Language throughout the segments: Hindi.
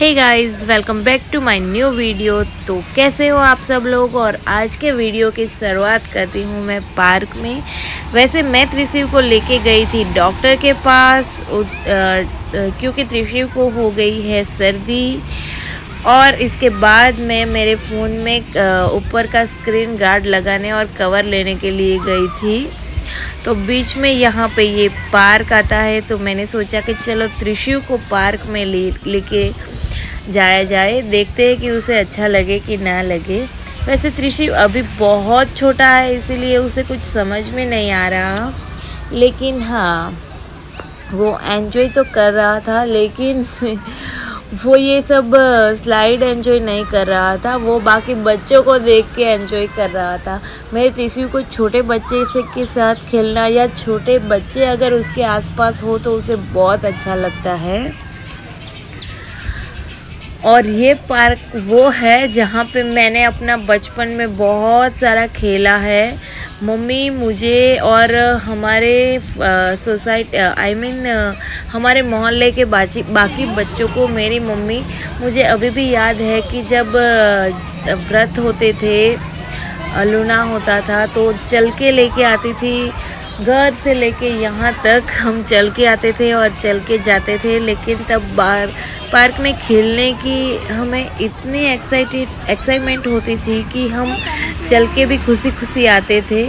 Hey guys, welcome back to my new video. तो कैसे हो आप सब लोग। और आज के वीडियो की शुरुआत करती हूँ मैं पार्क में। वैसे मैं त्रिशिव को लेके गई थी डॉक्टर के पास क्योंकि त्रिशिव को हो गई है सर्दी। और इसके बाद मैं मेरे फ़ोन में ऊपर का स्क्रीन गार्ड लगाने और कवर लेने के लिए गई थी। तो बीच में यहाँ पे ये पार्क आता है, तो मैंने सोचा कि चलो त्रिशिव को पार्क में लेके जाया जाए, देखते हैं कि उसे अच्छा लगे कि ना लगे। वैसे त्रिशिव अभी बहुत छोटा है, इसीलिए उसे कुछ समझ में नहीं आ रहा, लेकिन हाँ वो एंजॉय तो कर रहा था। लेकिन वो ये सब स्लाइड एंजॉय नहीं कर रहा था, वो बाकी बच्चों को देख के एंजॉय कर रहा था। मेरे त्रिशिव को छोटे बच्चे से के साथ खेलना या छोटे बच्चे अगर उसके आसपास हो तो उसे बहुत अच्छा लगता है। और ये पार्क वो है जहाँ पे मैंने अपना बचपन में बहुत सारा खेला है। मम्मी मुझे और हमारे हमारे मोहल्ले के बाकी बच्चों को, मेरी मम्मी मुझे अभी भी याद है कि जब व्रत होते थे, लूना होता था, तो चल के लेके आती थी। घर से लेके यहाँ तक हम चल के आते थे और चल के जाते थे। लेकिन तब पार्क में खेलने की हमें इतनी एक्साइटमेंट होती थी कि हम चल के भी खुशी खुशी आते थे।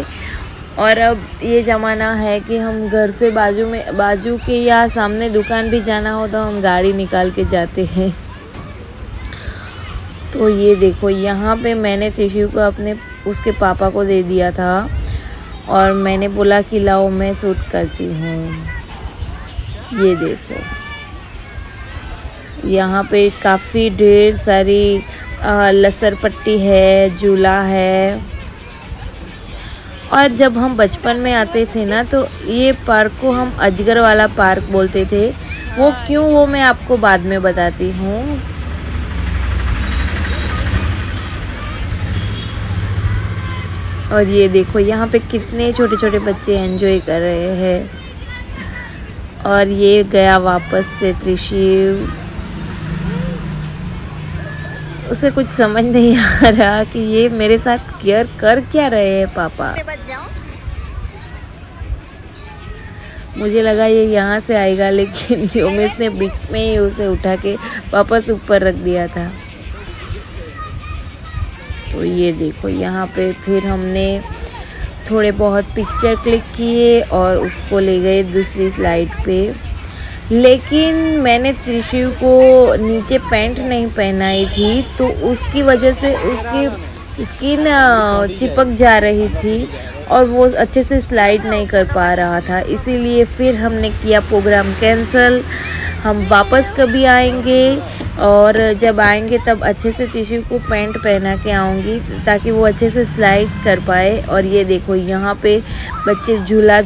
और अब ये ज़माना है कि हम घर से बाजू के या सामने दुकान भी जाना हो तो हम गाड़ी निकाल के जाते हैं। तो ये देखो, यहाँ पे मैंने त्रिशिव को उसके पापा को दे दिया था और मैंने बोला कि लाओ मैं शूट करती हूँ। ये देखो, यहाँ पे काफ़ी ढेर सारी लसर पट्टी है, झूला है। और जब हम बचपन में आते थे ना, तो ये पार्क को हम अजगर वाला पार्क बोलते थे। वो क्यों, वो मैं आपको बाद में बताती हूँ। और ये देखो, यहाँ पे कितने छोटे छोटे बच्चे एंजॉय कर रहे हैं। और ये गया वापस से त्रिशिव। उसे कुछ समझ नहीं आ रहा कि ये मेरे साथ केयर कर क्या रहे हैं पापा। मुझे लगा ये यहाँ से आएगा, लेकिन योमेश ने बीच में ही उसे उठा के वापस ऊपर रख दिया था। तो ये देखो, यहाँ पे फिर हमने थोड़े बहुत पिक्चर क्लिक किए और उसको ले गए दूसरी स्लाइड पे। लेकिन मैंने त्रिशिव को नीचे पैंट नहीं पहनाई थी, तो उसकी वजह से उसकी स्किन चिपक जा रही थी और वो अच्छे से स्लाइड नहीं कर पा रहा था। इसीलिए फिर हमने किया प्रोग्राम कैंसल। हम वापस कभी आएंगे और जब आएंगे तब अच्छे से त्रिशिव को पैंट पहना के आऊँगी ताकि वो अच्छे से स्लाइड कर पाए। और ये देखो, यहाँ पे बच्चे झूला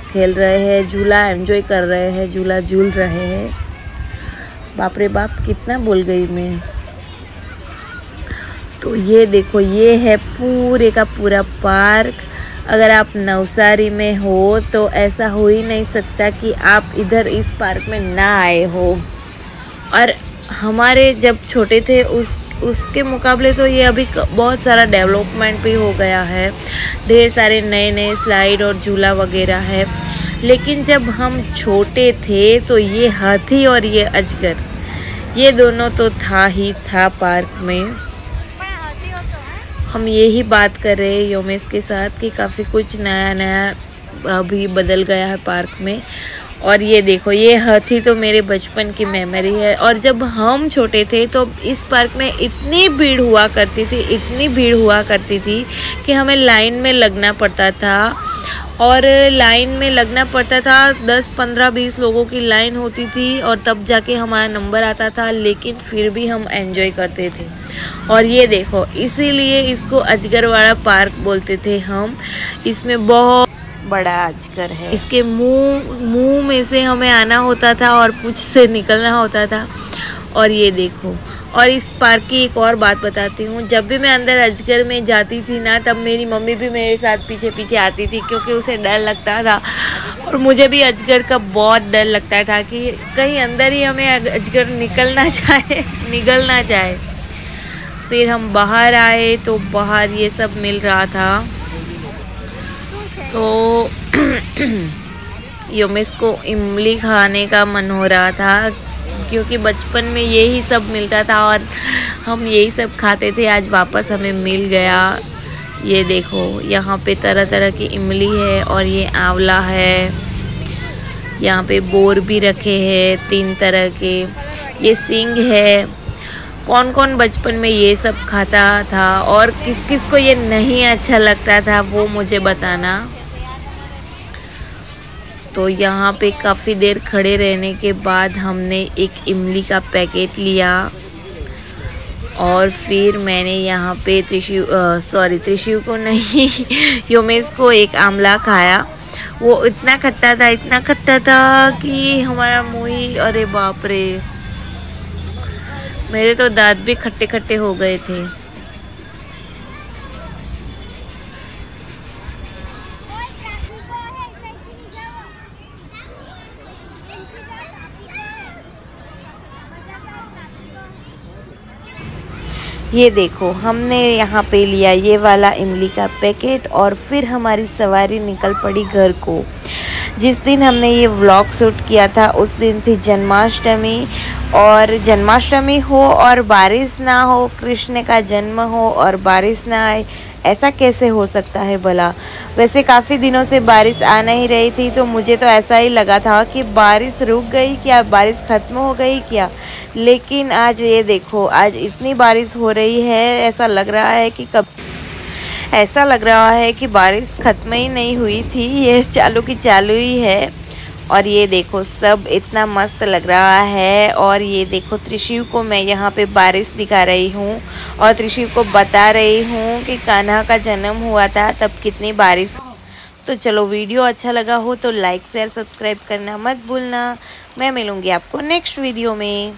खेल रहे हैं, झूला एंजॉय कर रहे हैं, झूला झूल रहे हैं। बाप रे बाप, कितना बोल गई मैं। तो ये देखो, ये है पूरे का पूरा पार्क। अगर आप नवसारी में हो तो ऐसा हो ही नहीं सकता कि आप इधर इस पार्क में ना आए हो। और हमारे जब छोटे थे उसके मुकाबले तो ये अभी बहुत सारा डेवलपमेंट भी हो गया है। ढेर सारे नए स्लाइड और झूला वगैरह है। लेकिन जब हम छोटे थे तो ये हाथी और ये अजगर, ये दोनों तो था ही था पार्क में। हम यही बात कर रहे हैं योमेश के साथ कि काफ़ी कुछ नया अभी बदल गया है पार्क में। और ये देखो, ये हाथी तो मेरे बचपन की मेमोरी है। और जब हम छोटे थे तो इस पार्क में इतनी भीड़ हुआ करती थी कि हमें लाइन में लगना पड़ता था। और लाइन में लगना पड़ता था, 10, 15, 20 लोगों की लाइन होती थी और तब जाके हमारा नंबर आता था। लेकिन फिर भी हम एंजॉय करते थे। और ये देखो, इसीलिए इसको अजगर वाला पार्क बोलते थे हम। इसमें बहुत बड़ा अजगर है। इसके मुंह में से हमें आना होता था और पूंछ से निकलना होता था। और ये देखो, और इस पार्क की एक और बात बताती हूँ। जब भी मैं अंदर अजगर में जाती थी ना, तब मेरी मम्मी भी मेरे साथ पीछे पीछे आती थी क्योंकि उसे डर लगता था। और मुझे भी अजगर का बहुत डर लगता था कि कहीं अंदर ही हमें अजगर निकल ना जाए। फिर हम बाहर आए तो बाहर ये सब मिल रहा था। तो योमेश को इमली खाने का मन हो रहा था क्योंकि बचपन में यही सब मिलता था और हम यही सब खाते थे। आज वापस हमें मिल गया। ये देखो यहाँ पे तरह तरह की इमली है और ये आंवला है। यहाँ पे बोर भी रखे हैं 3 तरह के। ये सींग है। कौन कौन बचपन में ये सब खाता था और किस किस को ये नहीं अच्छा लगता था वो मुझे बताना। तो यहाँ पे काफ़ी देर खड़े रहने के बाद हमने एक इमली का पैकेट लिया और फिर मैंने यहाँ पे त्रिशु को नहीं योमेश को एक आंवला खाया। वो इतना खट्टा था कि हमारा मुँह ही, अरे बाप रे, मेरे तो दांत भी खट्टे खट्टे हो गए थे। ये देखो हमने यहाँ पे लिया ये वाला इमली का पैकेट और फिर हमारी सवारी निकल पड़ी घर को। जिस दिन हमने ये व्लॉग शूट किया था उस दिन थी जन्माष्टमी। और जन्माष्टमी हो और बारिश ना हो, कृष्ण का जन्म हो और बारिश ना आए, ऐसा कैसे हो सकता है भला। वैसे काफ़ी दिनों से बारिश आ नहीं रही थी तो मुझे तो ऐसा ही लगा था कि बारिश रुक गई क्या, बारिश ख़त्म हो गई क्या। लेकिन आज ये देखो, आज इतनी बारिश हो रही है, ऐसा लग रहा है कि बारिश ख़त्म ही नहीं हुई थी, ये चालू की चालू ही है। और ये देखो सब इतना मस्त लग रहा है। और ये देखो त्रिशु को मैं यहाँ पे बारिश दिखा रही हूँ और त्रिशु को बता रही हूँ कि कान्हा का जन्म हुआ था तब कितनी बारिश। तो चलो वीडियो अच्छा लगा हो तो लाइक शेयर सब्सक्राइब करना मत भूलना। मैं मिलूँगी आपको नेक्स्ट वीडियो में।